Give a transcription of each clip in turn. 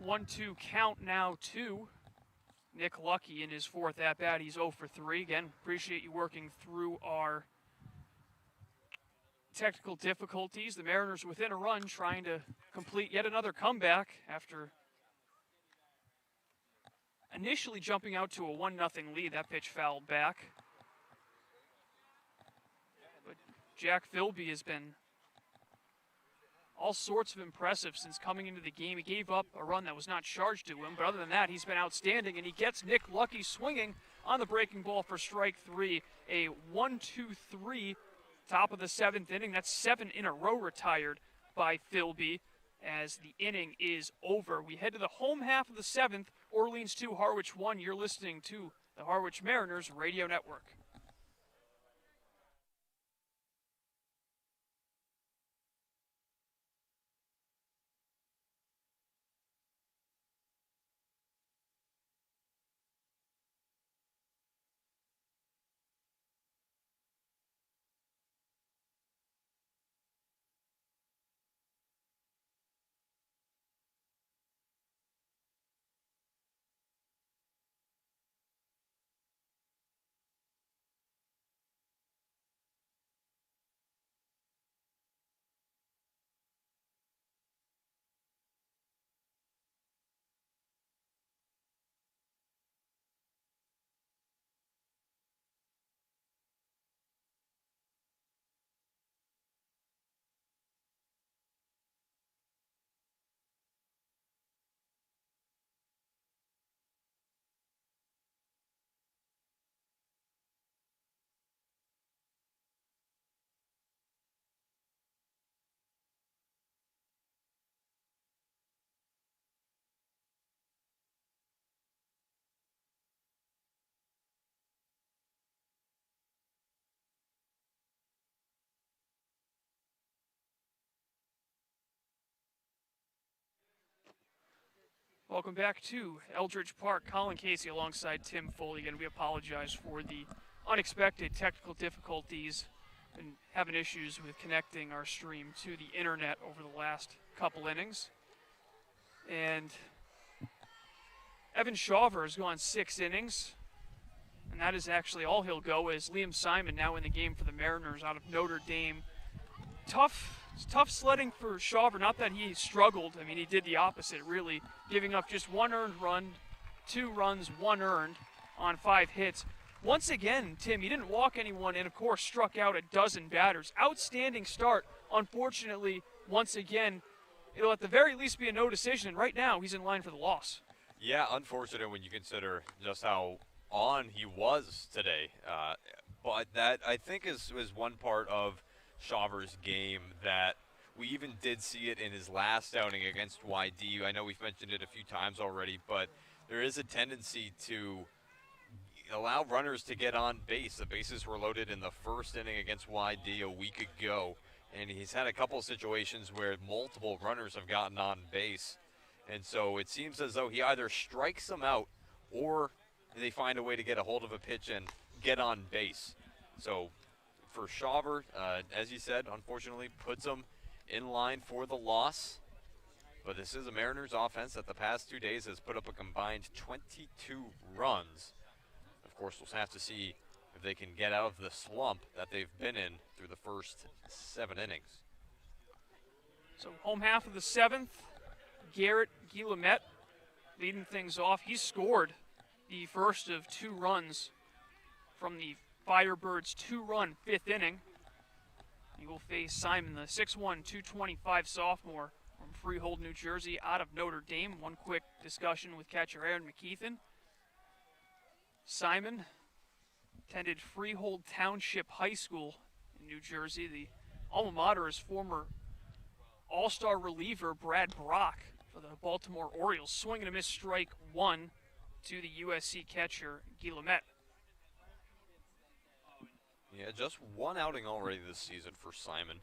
1-2 count now to Nick Lucky in his fourth at-bat. He's 0 for 3. Again, appreciate you working through our technical difficulties. The Mariners within a run, trying to complete yet another comeback after initially jumping out to a 1-0 lead. That pitch fouled back. But Jack Philby has been all sorts of impressive since coming into the game. He gave up a run that was not charged to him, but other than that, he's been outstanding, and he gets Nick Lucky swinging on the breaking ball for strike 3. A 1-2-3, top of the 7th inning. That's 7 in a row retired by Philby as the inning is over. We head to the home half of the 7th, Orleans 2, Harwich 1. You're listening to the Harwich Mariners Radio Network. Welcome back to Eldridge Park. Colin Casey alongside Tim Foley. Again, we apologize for the unexpected technical difficulties and having issues with connecting our stream to the internet over the last couple innings. And Evan Shawver has gone 6 innings, and that is actually all he'll go, as Liam Simon now in the game for the Mariners out of Notre Dame. Tough sledding for Shawver. Not that he struggled. I mean, he did the opposite, really, giving up just 1 earned run, 2 runs, 1 earned on 5 hits. Once again, Tim, he didn't walk anyone and, of course, struck out a dozen batters. Outstanding start. Unfortunately, once again, it'll at the very least be a no decision, and right now he's in line for the loss. Yeah, unfortunate when you consider just how on he was today. But that, I think, is one part of Shawver's game that we even did see it in his last outing against YD. I know we've mentioned it a few times already, but there is a tendency to allow runners to get on base. The bases were loaded in the first inning against YD a week ago, and he's had a couple of situations where multiple runners have gotten on base. And so it seems as though he either strikes them out or they find a way to get a hold of a pitch and get on base. So for Shawver, as you said, unfortunately puts him in line for the loss. But this is a Mariners offense that the past 2 days has put up a combined 22 runs. Of course, we'll have to see if they can get out of the slump that they've been in through the first 7 innings. So home half of the 7th, Garrett Guillemette leading things off. He scored the first of 2 runs from the Firebirds' 2-run 5th inning. He will face Simon, the 6'1", 225 sophomore from Freehold, New Jersey, out of Notre Dame. One quick discussion with catcher Aaron McKeithen. Simon attended Freehold Township High School in New Jersey. The alma mater is former all-star reliever Brad Brock for the Baltimore Orioles. Swing and a miss, strike 1 to the USC catcher Guillemette. Yeah, just 1 outing already this season for Simon.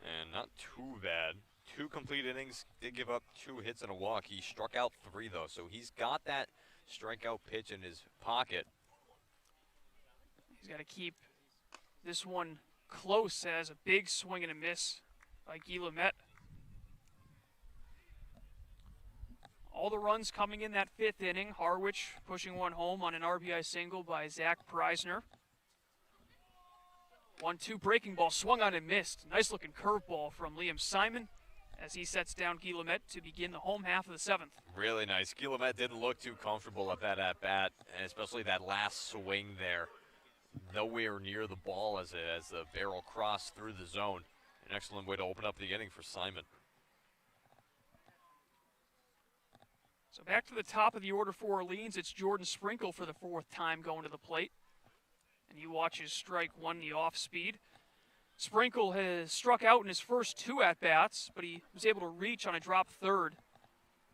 And not too bad. 2 complete innings, did give up 2 hits and a walk. He struck out 3, though, so he's got that strikeout pitch in his pocket. He's got to keep this one close as a big swing and a miss by Guillemette. All the runs coming in that 5th inning. Harwich pushing one home on an RBI single by Zach Preisner. 1-2 breaking ball swung on and missed. Nice looking curveball from Liam Simon as he sets down Guillemette to begin the home half of the 7th. Really nice. Guillemette didn't look too comfortable at that at-bat, and especially that last swing there. Nowhere near the ball as the barrel crossed through the zone. An excellent way to open up the inning for Simon. So back to the top of the order for Orleans. It's Jordan Sprinkle for the 4th time going to the plate. And he watches strike 1, the off-speed. Sprinkle has struck out in his first 2 at-bats, but he was able to reach on a drop third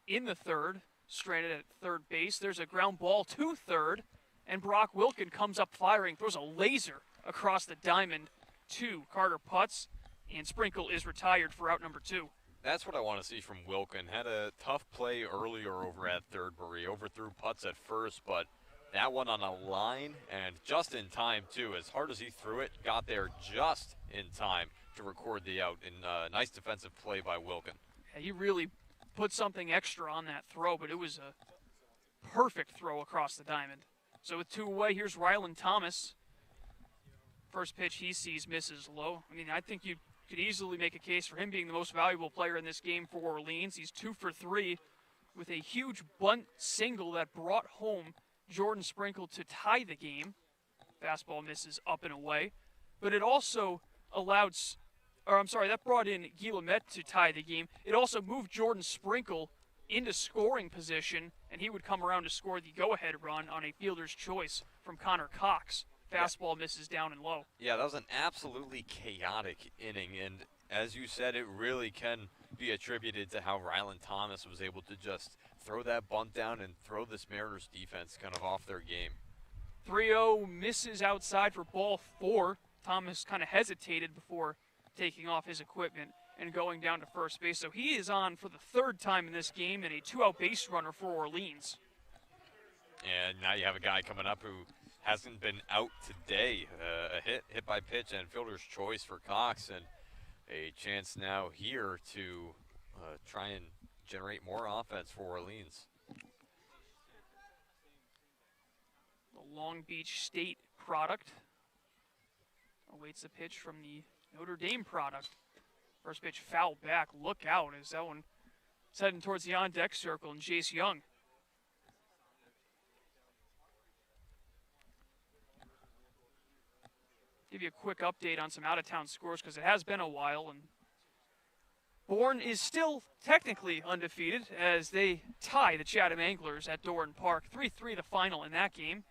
in the 3rd, stranded at 3rd base. There's a ground ball to 3rd, and Brock Wilkin comes up firing, throws a laser across the diamond to Carter Putz, and Sprinkle is retired for out number 2. That's what I want to see from Wilkin. Had a tough play earlier over at 3rd where he overthrew Putz at first, but that one on a line and just in time too. As hard as he threw it, got there just in time to record the out. And nice defensive play by Wilkin. Yeah, he really put something extra on that throw, but it was a perfect throw across the diamond. So with 2 away, here's Rylan Thomas. First pitch he sees misses low. I mean, I think you could easily make a case for him being the most valuable player in this game for Orleans. He's 2 for 3 with a huge bunt single that brought home Jordan Sprinkle to tie the game. Fastball misses up and away. But it also that brought in Guillemette to tie the game. It also moved Jordan Sprinkle into scoring position, and he would come around to score the go-ahead run on a fielder's choice from Connor Cox. Fastball misses down and low. Yeah, that was an absolutely chaotic inning, and as you said, it really can be attributed to how Rylan Thomas was able to just throw that bunt down and throw this Mariners defense kind of off their game. 3-0 misses outside for ball 4. Thomas kind of hesitated before taking off his equipment and going down to first base. So he is on for the 3rd time in this game and a 2-out base runner for Orleans. And now you have a guy coming up who hasn't been out today. A hit by pitch and fielder's choice for Cox, and a chance now here to try and generate more offense for Orleans. The Long Beach State product awaits a pitch from the Notre Dame product. First pitch foul back. Look out as that one is heading towards the on-deck circle, and Jace Young. Give you a quick update on some out-of-town scores because it has been a while, and Bourne is still technically undefeated as they tie the Chatham Anglers at Doran Park. 3-3 the final in that game.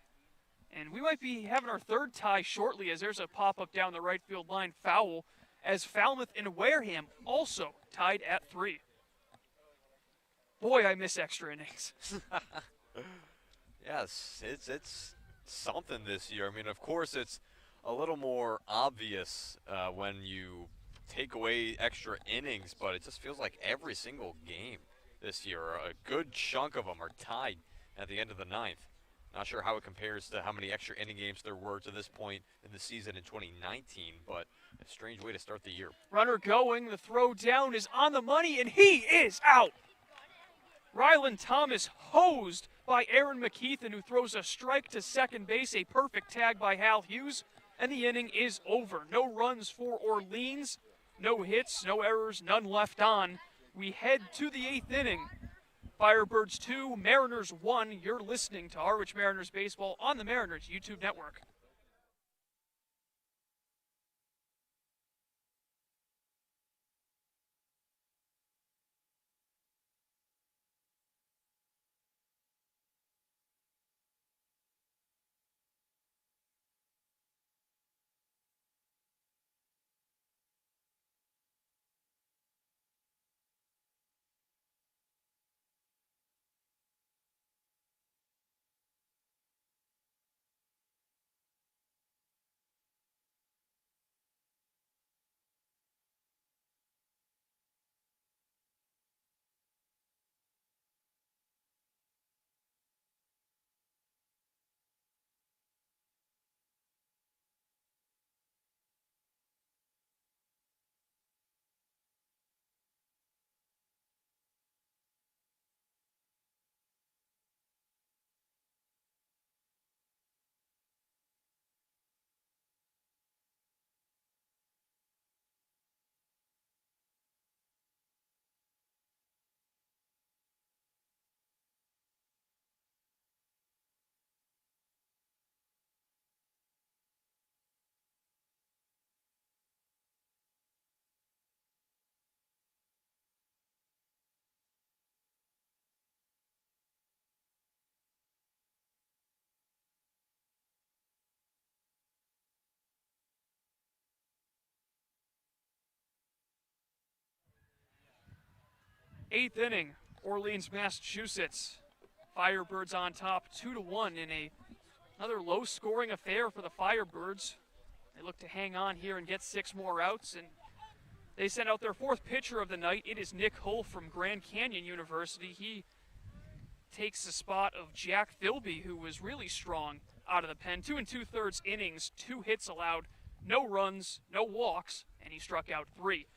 And we might be having our 3rd tie shortly as there's a pop-up down the right field line foul as Falmouth and Wareham also tied at 3. Boy, I miss extra innings. Yes, it's something this year. I mean, of course, it's a little more obvious when you take away extra innings, but it just feels like every single game this year, a good chunk of them are tied at the end of the 9th. Not sure how it compares to how many extra inning games there were to this point in the season in 2019, but a strange way to start the year. Runner going, the throw down is on the money, and he is out. Rylan Thomas hosed by Aaron McKeithen, who throws a strike to second base, a perfect tag by Hal Hughes, and the inning is over. No runs for Orleans, no hits, no errors, none left on. We head to the 8th inning. Firebirds 2, Mariners 1. You're listening to Harwich Mariners Baseball on the Mariners YouTube network. Eighth inning, Orleans, Massachusetts. Firebirds on top, 2-1 in another low-scoring affair for the Firebirds. They look to hang on here and get 6 more outs, and they send out their 4th pitcher of the night. It is Nick Hull from Grand Canyon University. He takes the spot of Jack Philby, who was really strong out of the pen. 2 2/3 innings, 2 hits allowed, no runs, no walks, and he struck out 3.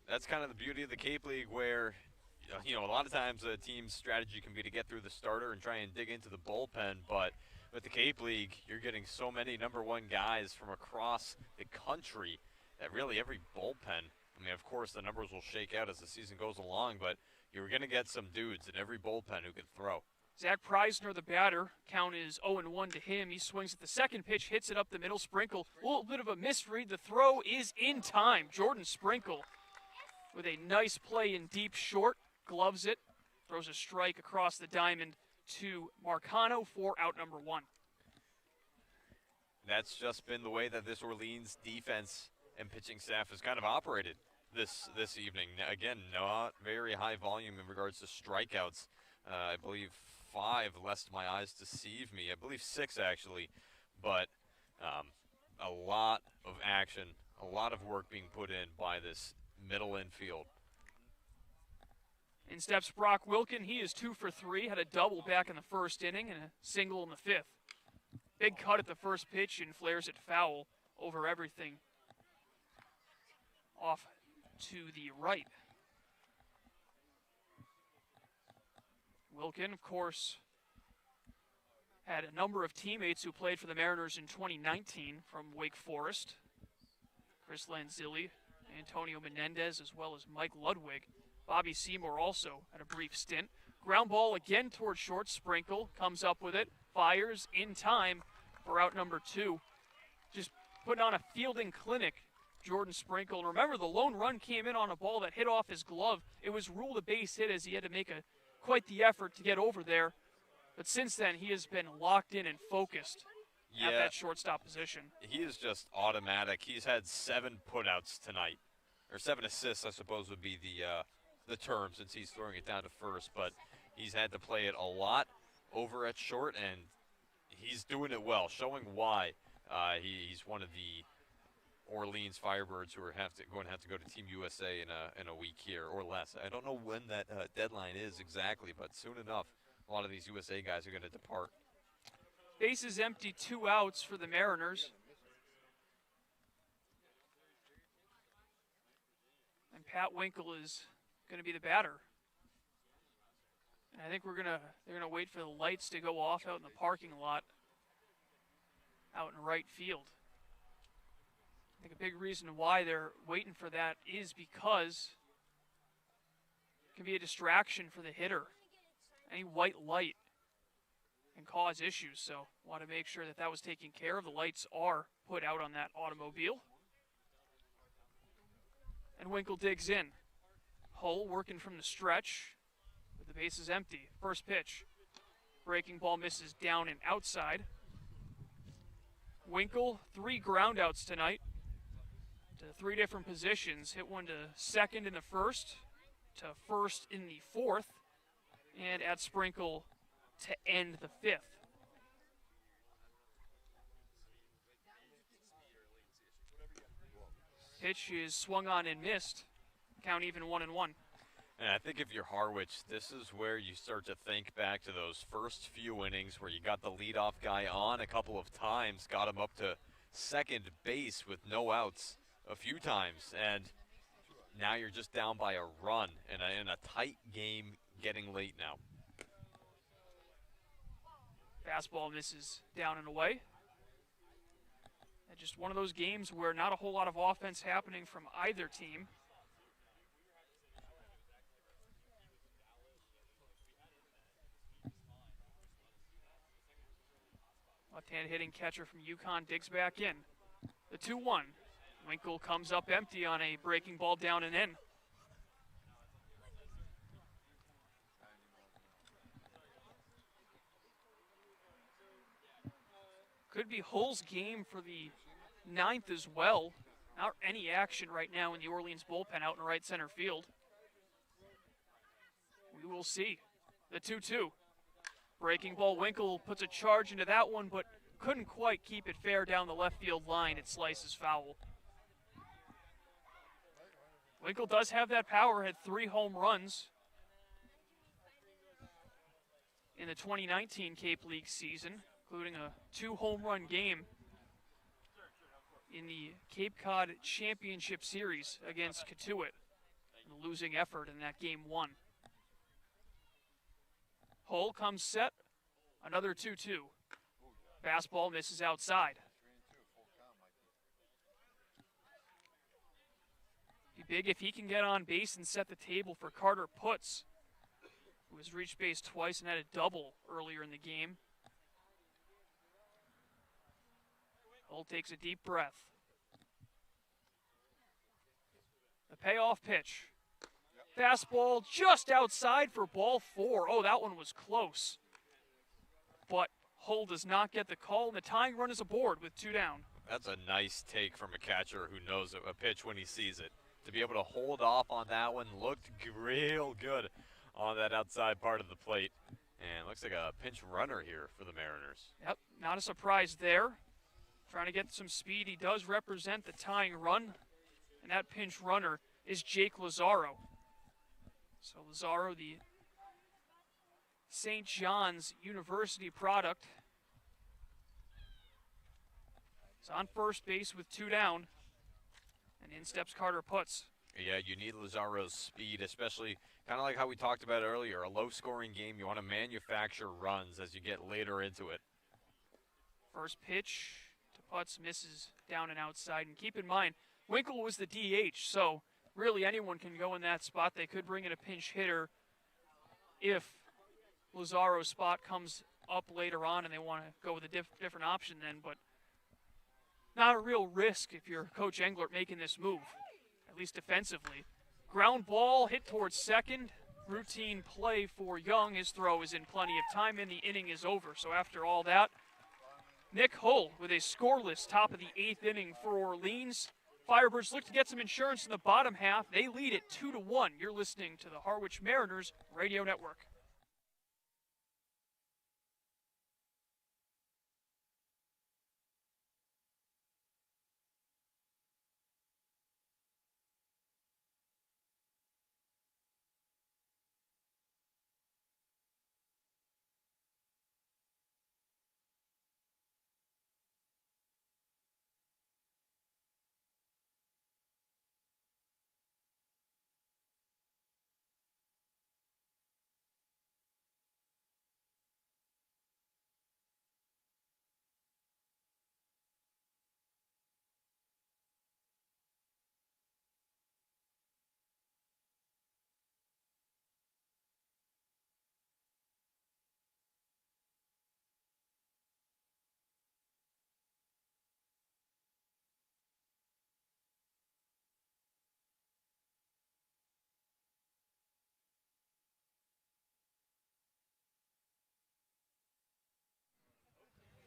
That's kind of the beauty of the Cape League, where a lot of times a team's strategy can be to get through the starter and try and dig into the bullpen, but with the Cape League, you're getting so many #1 guys from across the country that really every bullpen, I mean, of course, the numbers will shake out as the season goes along, but you're going to get some dudes in every bullpen who can throw. Zach Preisner, the batter, count is 0-1 to him. He swings at the second pitch, hits it up the middle. Sprinkle, a little bit of a misread. The throw is in time. Jordan Sprinkle with a nice play in deep short, gloves it, throws a strike across the diamond to Marcano for out number 1. That's just been the way that this Orleans defense and pitching staff has kind of operated this evening. Again, not very high volume in regards to strikeouts. I believe 5, lest my eyes deceive me. I believe 6 actually, but a lot of action, a lot of work being put in by this middle infield. In steps Brock Wilkin. He is 2 for 3, had a double back in the 1st inning and a single in the 5th. Big cut at the first pitch and flares it foul over everything. Off to the right. Wilkin, of course, had a number of teammates who played for the Mariners in 2019 from Wake Forest. Chris Lanzilli, Antonio Menendez, as well as Mike Ludwig. Bobby Seymour also had a brief stint. Ground ball again towards short. Sprinkle comes up with it, fires in time for out number 2. Just putting on a fielding clinic, Jordan Sprinkle. And remember, the lone run came in on a ball that hit off his glove. It was ruled a base hit as he had to make quite the effort to get over there. But since then, he has been locked in and focused at that shortstop position. He is just automatic. He's had 7 putouts tonight, or 7 assists, I suppose, would be the term, since he's throwing it down to first. But he's had to play it a lot over at short, and he's doing it well, showing why he's one of the Orleans Firebirds who are going to have to go to Team USA in a week here or less. I don't know when that deadline is exactly, but soon enough, a lot of these USA guys are going to depart. Bases empty, 2 outs for the Mariners. And Pat Winkle is going to be the batter. And I think they're going to wait for the lights to go off out in the parking lot out in right field. I think a big reason why they're waiting for that is because it can be a distraction for the hitter. Any white light can cause issues, so want to make sure that was taken care of. The lights are put out on that automobile. And Winkle digs in. Hull working from the stretch with the bases empty. First pitch. Breaking ball misses down and outside. Winkle, 3 groundouts tonight to 3 different positions. Hit one to second in the 1st, to first in the 4th, and at Sprinkle to end the 5th. Pitch is swung on and missed. Count even 1-1. And I think if you're Harwich, this is where you start to think back to those first few innings where you got the leadoff guy on a couple of times, got him up to second base with no outs a few times, and now you're just down by a run in a tight game getting late now. Fastball misses down and away. And just one of those games where not a whole lot of offense happening from either team. Left-hand hitting catcher from UConn digs back in. The 2-1. Winkle comes up empty on a breaking ball down and in. Could be Hull's game for the 9th as well. Not any action right now in the Orleans bullpen out in right center field. We will see. The 2-2. Breaking ball, Winkle puts a charge into that one, but couldn't quite keep it fair down the left field line. It slices foul. Winkle does have that power, had 3 home runs in the 2019 Cape League season, including a 2 home run game in the Cape Cod Championship Series against Katuitt. The losing effort in that game 1. Hull comes set, another 2-2. Fastball misses outside. Be big if he can get on base and set the table for Carter Putz, who has reached base twice and had a double earlier in the game. Hull takes a deep breath. The payoff pitch. Fastball just outside for ball 4. Oh, that one was close. But Hull does not get the call, and the tying run is aboard with 2 down. That's a nice take from a catcher who knows a pitch when he sees it. To be able to hold off on that one looked real good on that outside part of the plate. And looks like a pinch runner here for the Mariners. Yep, not a surprise there. Trying to get some speed. He does represent the tying run, and that pinch runner is Jake Lazaro. So Lazaro, the St. John's University product, is on first base with 2 down, and in steps Carter Putz. Yeah, you need Lazaro's speed, especially kind of like how we talked about earlier, a low-scoring game. You want to manufacture runs as you get later into it. First pitch to Putz misses down and outside, and keep in mind, Winkle was the DH, so really anyone can go in that spot. They could bring in a pinch hitter if Lazaro's spot comes up later on and they want to go with a different option then, but not a real risk if you're Coach Englert making this move, at least defensively. Ground ball hit towards second. Routine play for Young. His throw is in plenty of time and the inning is over. So after all that, Nick Hull with a scoreless top of the 8th inning for Orleans. Firebirds look to get some insurance in the bottom half. They lead it 2-1. You're listening to the Harwich Mariners Radio Network.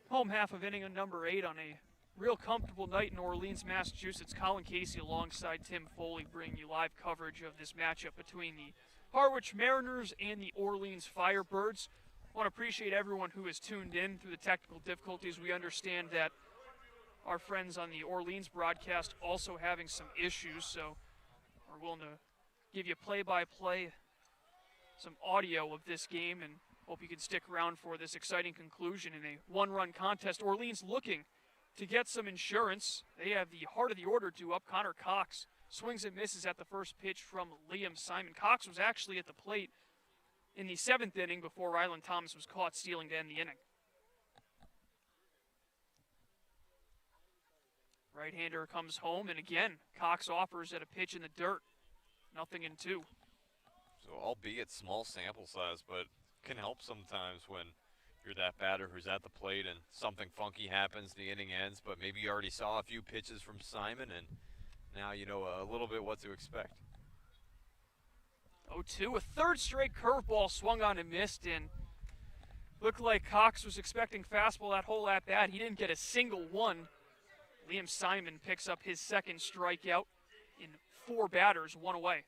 Home half of inning number 8 on a real comfortable night in Orleans, Massachusetts. Colin Casey alongside Tim Foley bringing you live coverage of this matchup between the Harwich Mariners and the Orleans Firebirds. I want to appreciate everyone who has tuned in through the technical difficulties. We understand that our friends on the Orleans broadcast also having some issues, so we're willing to give you play-by-play, some audio of this game, and hope you can stick around for this exciting conclusion in a 1-run contest. Orleans looking to get some insurance. They have the heart of the order due up. Connor Cox swings and misses at the first pitch from Liam Simon. Cox was actually at the plate in the 7th inning before Ryland Thomas was caught stealing to end the inning. Right-hander comes home, and again, Cox offers at a pitch in the dirt. 0-2. So albeit small sample size, but can help sometimes when you're that batter who's at the plate and something funky happens, the inning ends, but maybe you already saw a few pitches from Simon and now you know a little bit what to expect. 0-2, a third straight curveball swung on and missed, and looked like Cox was expecting fastball that whole at bat. He didn't get a single one. Liam Simon picks up his second strikeout in 4 batters, 1 away.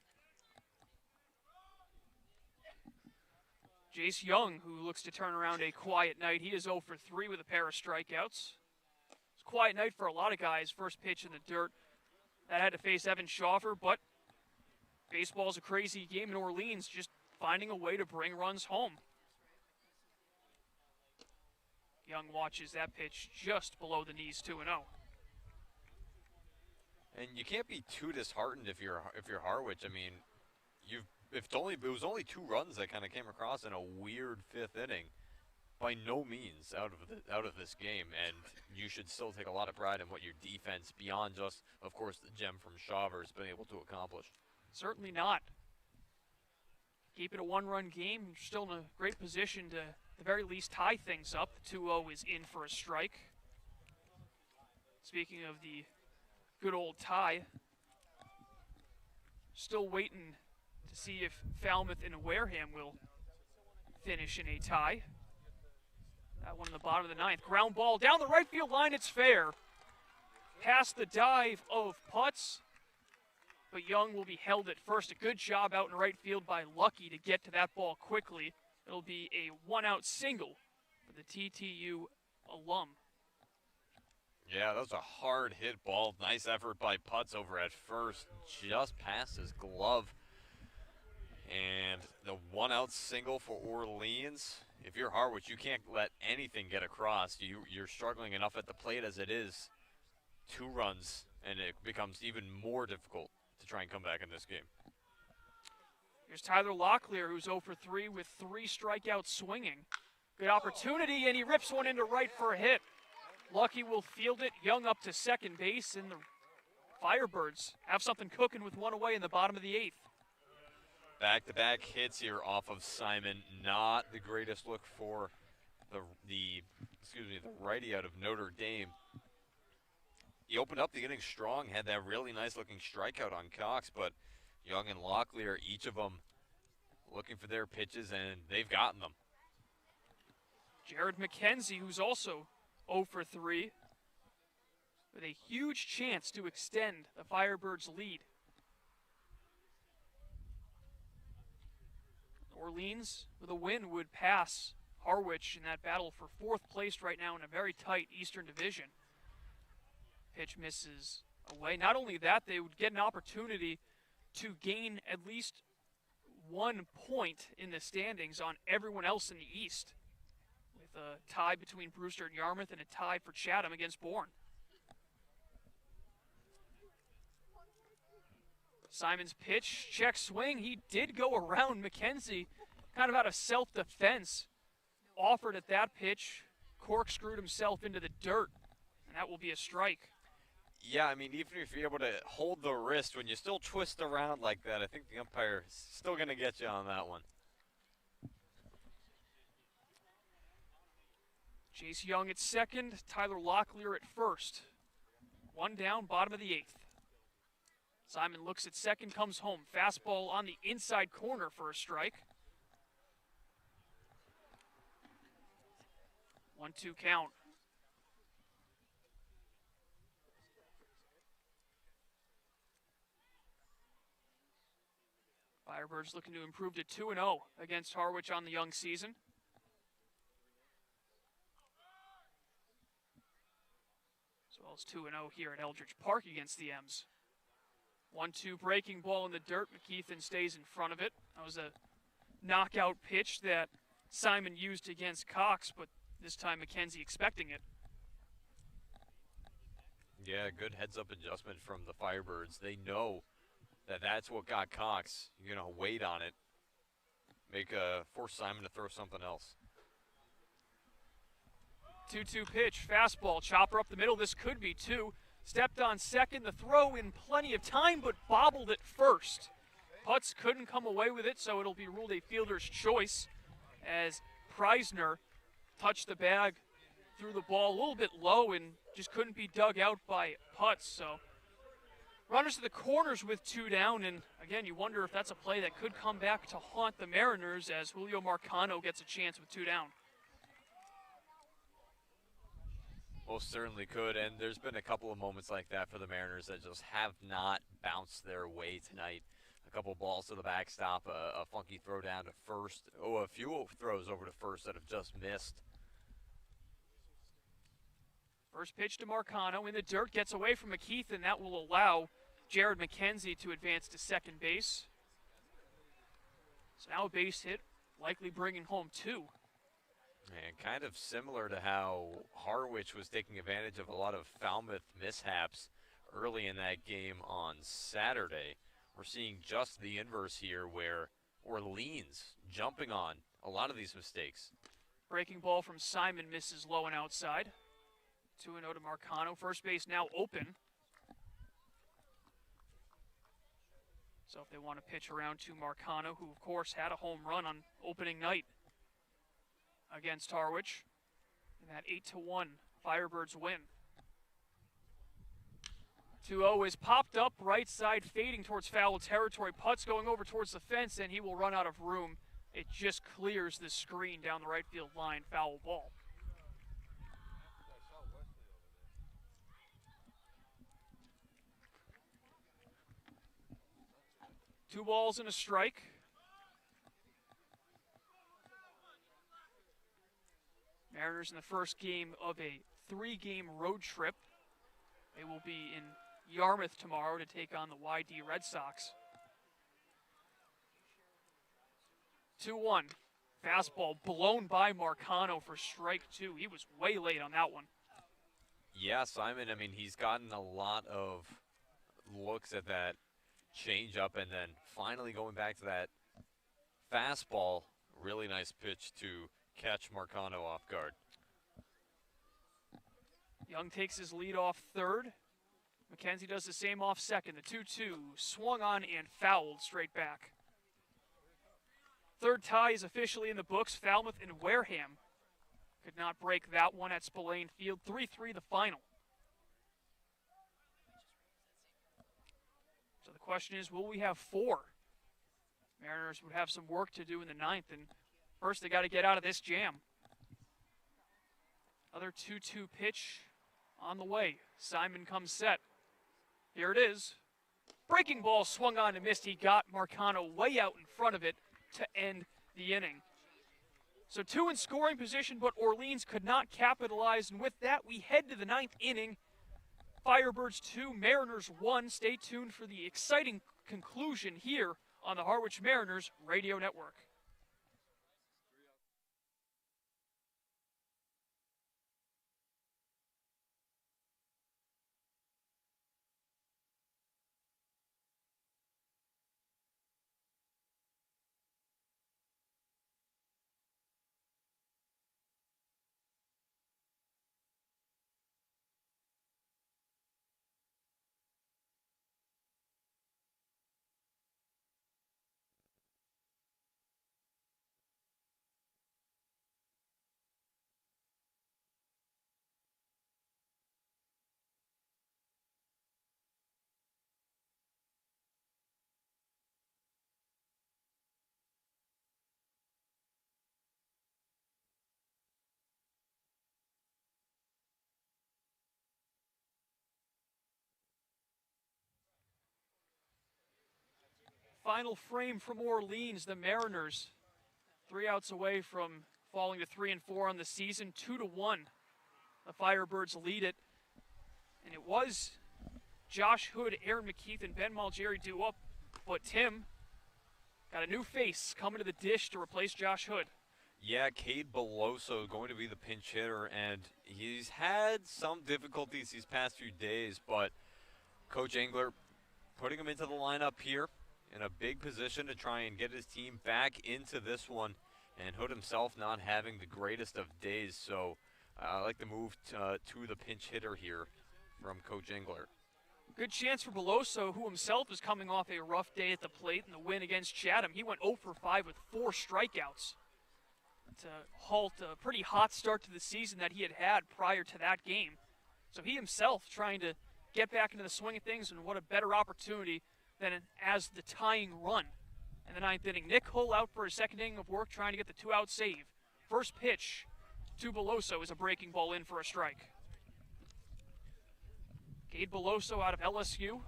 Jace Young, who looks to turn around a quiet night. He is 0 for 3 with a pair of strikeouts. It's a quiet night for a lot of guys. First pitch in the dirt. That had to face Evan Schaffer, but baseball's a crazy game in Orleans, just finding a way to bring runs home. Young watches that pitch just below the knees, 2-0. And you can't be too disheartened if you're Harwich. I mean, it was only 2 runs that kind of came across in a weird 5th inning. By no means out of this game, and you should still take a lot of pride in what your defense, beyond just, of course, the gem from Schaffer, has been able to accomplish. Certainly not. Keep it a 1-run game. You're still in a great position to, at the very least, tie things up. The 2-0 is in for a strike. Speaking of the good old tie, still waiting to see if Falmouth and Wareham will finish in a tie. That one in the bottom of the 9th. Ground ball down the right field line. It's fair. Past the dive of Putz, but Young will be held at first. A good job out in right field by Lucky to get to that ball quickly. It'll be a 1-out single for the TTU alum. Yeah, that was a hard hit ball. Nice effort by Putz over at first, just past his glove. And the 1-out single for Orleans. If you're Harwich, you can't let anything get across. You're struggling enough at the plate as it is. 2 runs, and it becomes even more difficult to try and come back in this game. Here's Tyler Locklear, who's 0 for 3 with 3 strikeouts swinging. Good opportunity, and he rips one into right for a hit. Lucky will field it. Young up to second base, and the Firebirds have something cooking with 1 away in the bottom of the 8th. Back-to-back hits here off of Simon. Not the greatest look for the righty out of Notre Dame. He opened up the inning strong, had that really nice looking strikeout on Cox, but Young and Locklear, each of them looking for their pitches, and they've gotten them. Jared McKenzie, who's also 0 for 3, with a huge chance to extend the Firebirds' lead. Orleans, with a win, would pass Harwich in that battle for 4th place right now in a very tight Eastern Division. Pitch misses away. Not only that, they would get an opportunity to gain at least 1 point in the standings on everyone else in the East, with a tie between Brewster and Yarmouth and a tie for Chatham against Bourne. Simon's pitch, check swing. He did go around McKenzie, kind of out of self-defense. Offered at that pitch, corkscrewed himself into the dirt, and that will be a strike. Yeah, I mean, even if you're able to hold the wrist, when you still twist around like that, I think the umpire is still going to get you on that one. Jace Young at second, Tyler Locklear at first. 1 down, bottom of the 8th. Simon looks at second, comes home. Fastball on the inside corner for a strike. 1-2 count. Firebirds looking to improve to 2-0 against Harwich on the young season. As well as 2-0 here at Eldridge Park against the M's. 1-2 breaking ball in the dirt. McKeithen stays in front of it. That was a knockout pitch that Simon used against Cox, but this time McKenzie expecting it. Yeah, good heads-up adjustment from the Firebirds. They know that that's what got Cox. You're going to wait on it. Force Simon to throw something else. 2-2 pitch, fastball, chopper up the middle. This could be 2. Stepped on second, the throw in plenty of time, but bobbled it first. Putz couldn't come away with it, so it'll be ruled a fielder's choice as Preisner touched the bag, threw the ball a little bit low and just couldn't be dug out by Putz. So runners to the corners with 2 down, and again, you wonder if that's a play that could come back to haunt the Mariners as Julio Marcano gets a chance with 2 down. Most certainly could, and there's been a couple of moments like that for the Mariners that just have not bounced their way tonight. A couple balls to the backstop, a funky throw down to first. Oh, a few throws over to first that have just missed. First pitch to Marcano in the dirt, gets away from McKeith, and that will allow Jared McKenzie to advance to second base. So now a base hit, likely bringing home 2. And kind of similar to how Harwich was taking advantage of a lot of Falmouth mishaps early in that game on Saturday. We're seeing just the inverse here, where Orleans jumping on a lot of these mistakes. Breaking ball from Simon misses low and outside. 2-0 to Marcano. First base now open. So if they want to pitch around to Marcano, who of course had a home run on opening night against Harwich, and that 8-1 Firebirds win. 2-0 is popped up right side, fading towards foul territory. Putts going over towards the fence, and he will run out of room. It just clears the screen down the right field line. Foul ball. Two balls and a strike. Mariners in the first game of a 3-game road trip. They will be in Yarmouth tomorrow to take on the YD Red Sox. 2-1. Fastball blown by Marcano for strike 2. He was way late on that one. Yeah, Simon, I mean, he's gotten a lot of looks at that changeup, and then finally going back to that fastball. Really nice pitch to catch Marcano off guard. Young takes his lead off third. McKenzie does the same off second. The 2-2 swung on and fouled straight back. Third tie is officially in the books. Falmouth and Wareham could not break that one at Spillane Field. 3-3 the final. So the question is, will we have 4? Mariners would have some work to do in the 9th, and first they got to get out of this jam. Other 2-2 pitch on the way. Simon comes set. Here it is. Breaking ball swung on and missed. He got Marcano way out in front of it to end the inning. So 2 in scoring position, but Orleans could not capitalize. And with that, we head to the 9th inning. Firebirds 2, Mariners 1. Stay tuned for the exciting conclusion here on the Harwich Mariners Radio Network. Final frame from Orleans, the Mariners 3 outs away from falling to 3-4 on the season, 2-1. The Firebirds lead it, and it was Josh Hood, Aaron McKeith, and Ben Malgeri due up, but Tim got a new face coming to the dish to replace Josh Hood. Yeah, Cade Beloso going to be the pinch hitter, and he's had some difficulties these past few days, but Coach Engler putting him into the lineup here in a big position to try and get his team back into this one, and Hood himself not having the greatest of days, so I like the move to the pinch hitter here from Coach Engler. Good chance for Beloso, who himself is coming off a rough day at the plate in the win against Chatham. He went 0 for 5 with 4 strikeouts to halt a pretty hot start to the season that he had prior to that game. So he himself trying to get back into the swing of things, and what a better opportunity than as the tying run in the 9th inning. Nick Hull out for his second inning of work, trying to get the 2-out save. First pitch to Beloso is a breaking ball in for a strike. Cade Beloso out of LSU.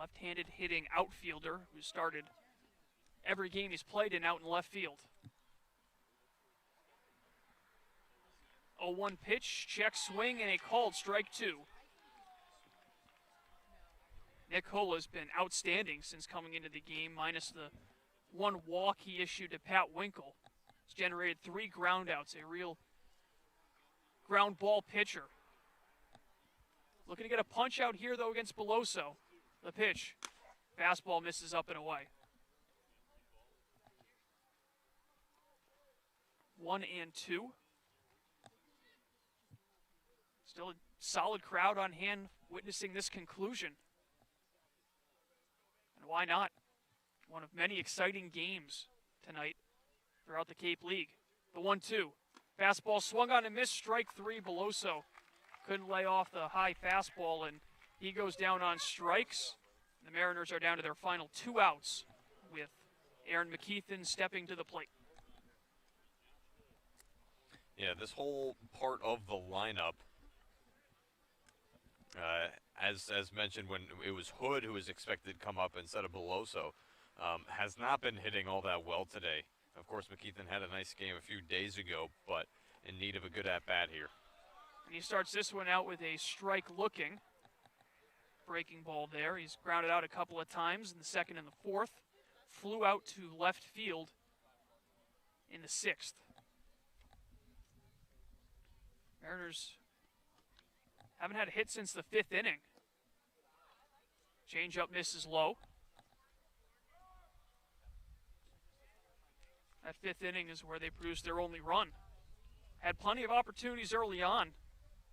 left-handed hitting outfielder who started every game he's played in out in left field. 0-1 pitch, check swing, and a called strike 2. Nick Hull has been outstanding since coming into the game, minus the one walk he issued to Pat Winkle. He's generated 3 groundouts, a real ground ball pitcher. Looking to get a punch out here, though, against Beloso. The pitch. Fastball misses up and away. 1-2. Still a solid crowd on hand witnessing this conclusion. And why not? One of many exciting games tonight throughout the Cape League. The 1-2. Fastball swung on and missed, strike 3. Beloso couldn't lay off the high fastball, and he goes down on strikes. The Mariners are down to their final 2 outs with Aaron McKeithen stepping to the plate. Yeah, this whole part of the lineup, as mentioned, when it was Hood who was expected to come up instead of Beloso, has not been hitting all that well today. Of course, McKeithen had a nice game a few days ago, but in need of a good at-bat here. And he starts this one out with a strike looking. Breaking ball there. He's grounded out a couple of times in the 2nd and the 4th. Flew out to left field in the 6th. Mariners haven't had a hit since the 5th inning. Changeup misses low. That 5th inning is where they produced their only run. Had plenty of opportunities early on.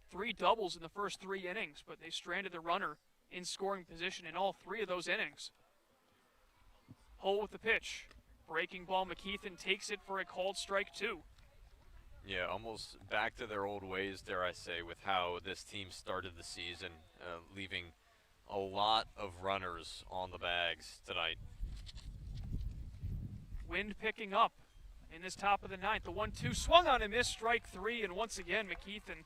3 doubles in the first 3 innings, but they stranded the runner in scoring position in all 3 of those innings. Hull with the pitch. Breaking ball, McKeithen takes it for a called strike 2. Yeah, almost back to their old ways, dare I say, with how this team started the season, leaving a lot of runners on the bags tonight. Wind picking up in this top of the 9th. The 1-2 swung on and missed, strike 3, and once again McKeithen,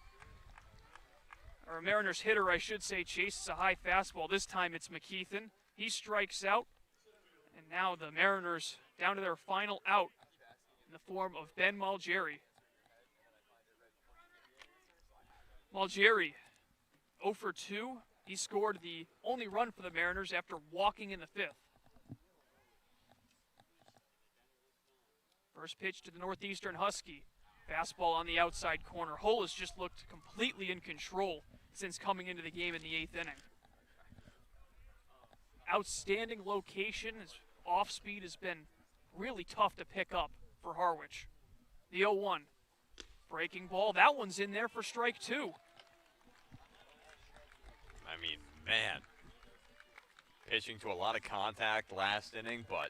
or a Mariners hitter I should say, chases a high fastball. This time it's McKeithen. He strikes out, and now the Mariners down to their final out in the form of Ben Malgeri. Malgeri, 0 for 2. He scored the only run for the Mariners after walking in the 5th. First pitch to the Northeastern Husky. Fastball on the outside corner. Hull has just looked completely in control since coming into the game in the 8th inning. Outstanding location. His off speed has been really tough to pick up for Harwich. The 0-1. Breaking ball. That one's in there for strike 2. I mean, man. Pitching to a lot of contact last inning, but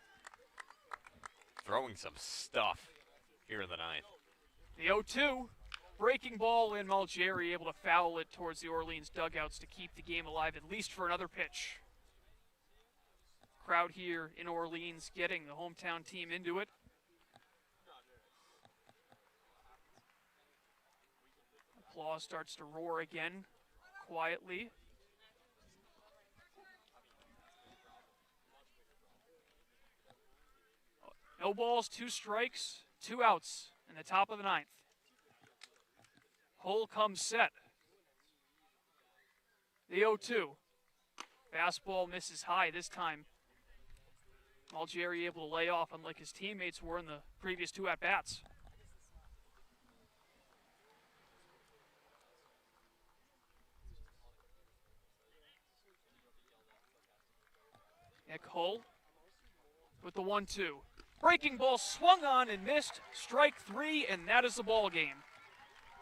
throwing some stuff here in the 9th. The 0-2. Breaking ball, and Malgeri able to foul it towards the Orleans dugouts to keep the game alive at least for another pitch. Crowd here in Orleans getting the hometown team into it. Applause starts to roar again, quietly. No balls, 2 strikes, 2 outs in the top of the 9th. Hull comes set. The 0-2. Fastball misses high this time. Malgeri able to lay off unlike his teammates were in the previous 2 at-bats. Nick Hull with the 1-2. Breaking ball swung on and missed. Strike 3, and that is the ball game.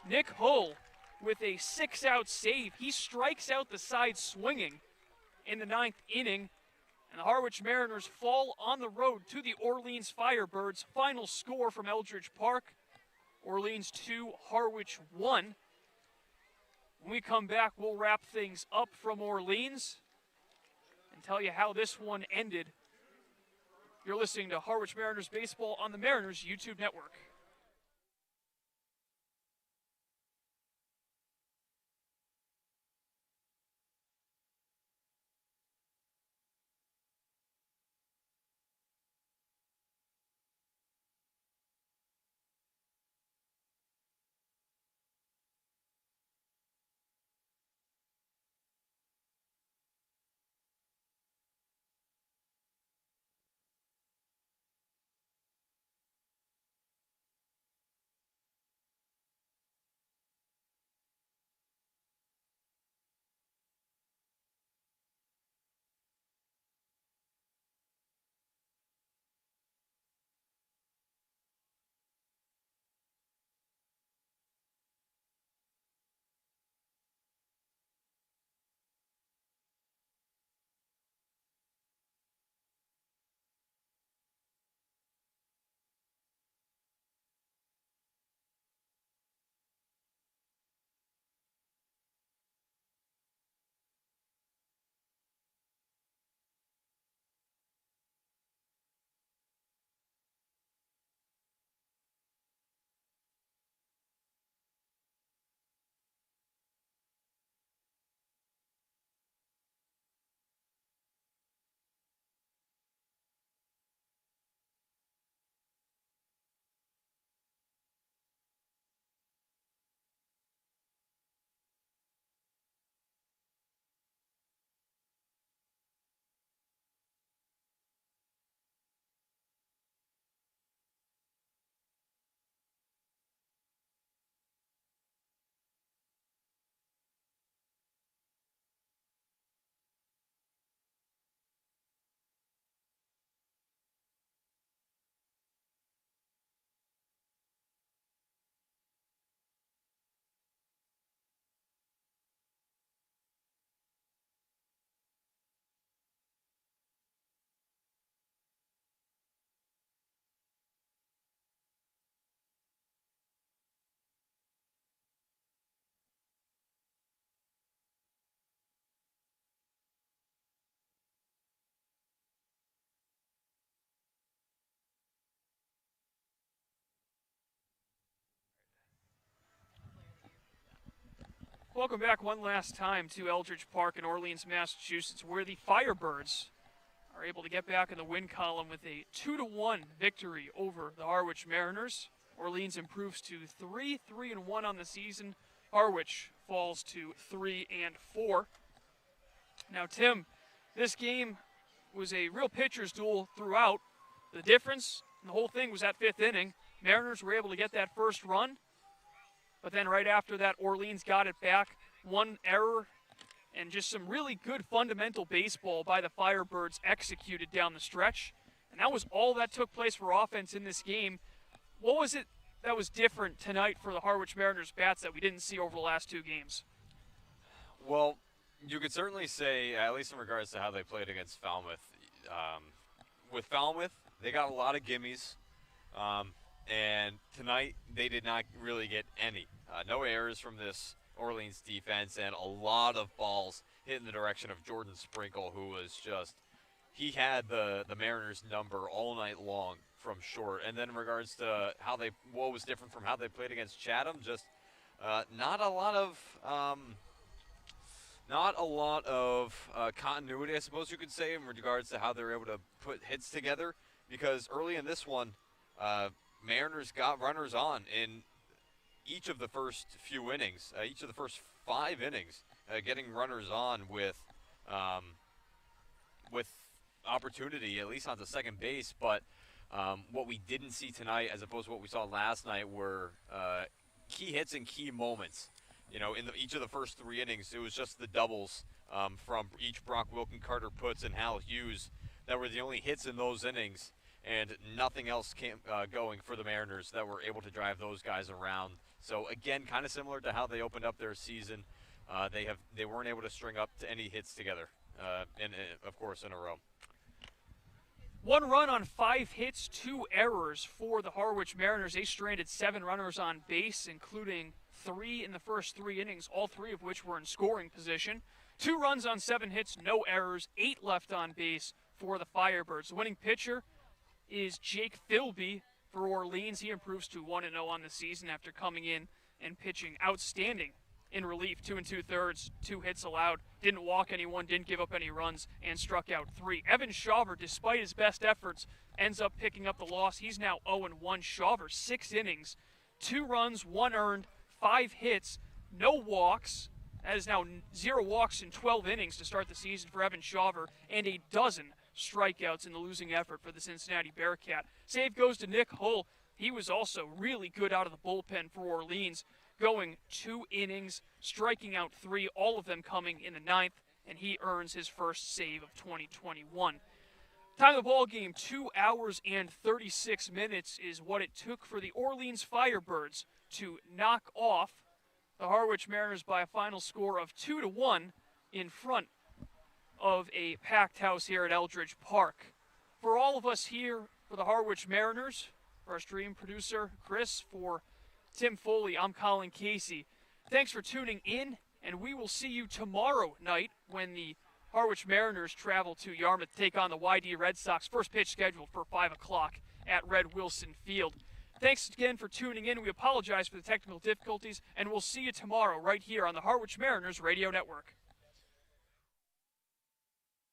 Nick Hull with a 6-out save. He strikes out the side swinging in the 9th inning, and the Harwich Mariners fall on the road to the Orleans Firebirds. Final score from Eldridge Park, Orleans 2, Harwich 1. When we come back, we'll wrap things up from Orleans and tell you how this one ended. You're listening to Harwich Mariners Baseball on the Mariners YouTube network. Welcome back one last time to Eldridge Park in Orleans, Massachusetts, where the Firebirds are able to get back in the win column with a 2-1 victory over the Harwich Mariners. Orleans improves to 3-1 on the season. Harwich falls to 3-4. Now, Tim, this game was a real pitcher's duel throughout. The difference in the whole thing was that fifth inning. Mariners were able to get that first run, but then right after that, Orleans got it back. One error and just some really good fundamental baseball by the Firebirds executed down the stretch. And that was all that took place for offense in this game. What was it that was different tonight for the Harwich Mariners bats that we didn't see over the last two games? Well, you could certainly say, at least in regards to how they played against Falmouth, with Falmouth, they got a lot of gimmies, and tonight they did not really get any. No errors from this Orleans defense, and a lot of balls hit in the direction of Jordan Sprinkle, who was just, he had the Mariners number all night long from short. And then in regards to what was different from how they played against Chatham, just not a lot of continuity, I suppose you could say, in regards to how they were able to put hits together. Because early in this one, Mariners got runners on in each of the first few innings, each of the first 5 innings, getting runners on with opportunity, at least on the second base. But what we didn't see tonight, as opposed to what we saw last night, were key hits and key moments. You know, in each of the first 3 innings, it was just the doubles from each Brock Wilkin, Carter Putz, and Hal Hughes that were the only hits in those innings, and nothing else came going for the Mariners that were able to drive those guys around. So again, kind of similar to how they opened up their season, they weren't able to string up to any hits together, and of course in a row. 1 run on 5 hits, 2 errors for the Harwich Mariners. They stranded 7 runners on base, including 3 in the first 3 innings, all 3 of which were in scoring position. 2 runs on 7 hits, no errors, 8 left on base for the Firebirds. The winning pitcher is Jake Philby for Orleans. He improves to 1-0 on the season after coming in and pitching outstanding in relief. 2 2/3, 2 hits allowed, didn't walk anyone, didn't give up any runs, and struck out 3. Evan Shawver, despite his best efforts, ends up picking up the loss. He's now 0-1. Shawver, 6 innings, 2 runs, 1 earned, 5 hits, no walks. That is now 0 walks in 12 innings to start the season for Evan Shawver, and a dozen strikeouts in the losing effort for the Cincinnati Bearcat. Save goes to Nick Hull. He was also really good out of the bullpen for Orleans, going 2 innings, striking out 3, all of them coming in the 9th, and he earns his first save of 2021. Time of the ball game, 2 hours and 36 minutes is what it took for the Orleans Firebirds to knock off the Harwich Mariners by a final score of 2-1 in front of a packed house here at Eldridge Park. For all of us here for the Harwich Mariners, for our stream producer Chris, for Tim Foley, I'm Colin Casey. Thanks for tuning in, and we will see you tomorrow night when the Harwich Mariners travel to Yarmouth to take on the YD Red Sox. First pitch scheduled for 5 o'clock at Red Wilson Field. Thanks again for tuning in. We apologize for the technical difficulties, and we'll see you tomorrow right here on the Harwich Mariners Radio Network.